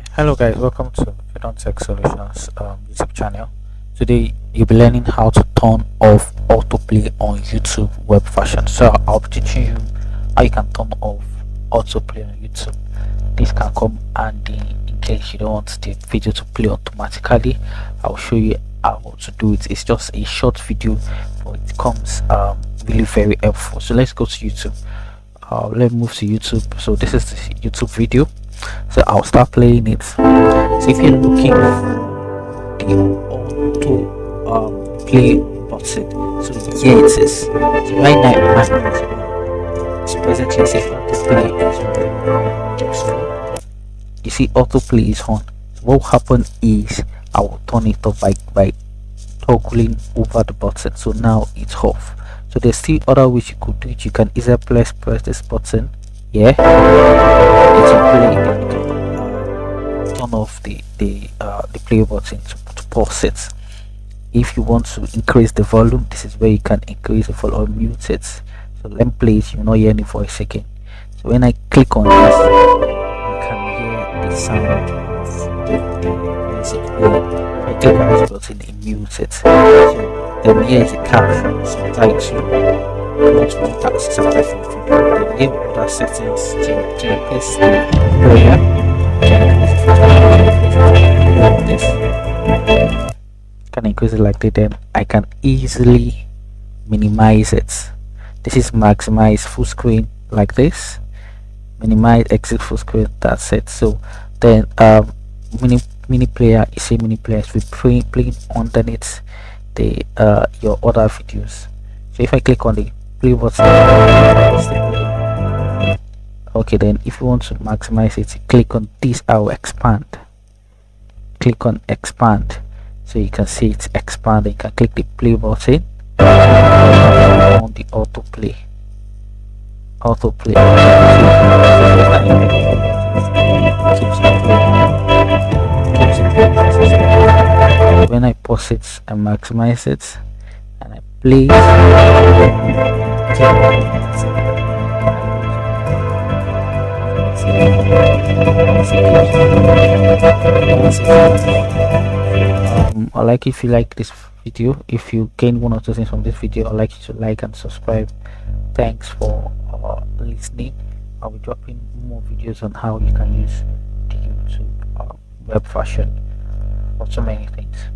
Hello guys, welcome to Freedom Tech Solutions YouTube channel. Today you'll be learning how to turn off autoplay on YouTube web version. So I'll be teaching you how you can turn off autoplay on YouTube. This can come handy in case you don't want the video to play automatically. I'll show you how to do it. It's just a short video, but it comes really very helpful. So let's go to YouTube. Let's move to YouTube. So this is the YouTube video. So I'll start playing it. So if you're looking for the auto play button, so here it is. So right now it's presently say autoplay is on. You see autoplay is on. So what will happen is I will turn it off by toggling over the button. So now it's off. So there's still other ways you could do it. You can either press this button, yeah, it's a play, then you can turn off the play button to pause it. If you want to increase the volume, this is where you can increase the volume or mute it. So let me play it. You know, hear any voice again. So when I click on this, you can hear the sound of the music playing. If I click on this button, it mutes it. So then here is the caption, subtitle. Multiple tasks after then give other settings to replace the player. Can increase it like that, then I can easily minimize it. This is maximize full screen like this, minimize exit full screen, that's it. So then mini player is a mini player is playing underneath the your other videos. So if I click on the play button, okay, then if you want to maximize it, click on this. I will expand, click on expand, so you can see it's expanding. You can click the play button on the autoplay. When I pause it and maximize it and I play, I like if you like this video. If you gain one or two things from this video, I'd like you to like and subscribe. Thanks for listening. I'll be dropping more videos on how you can use the YouTube web version for so many things.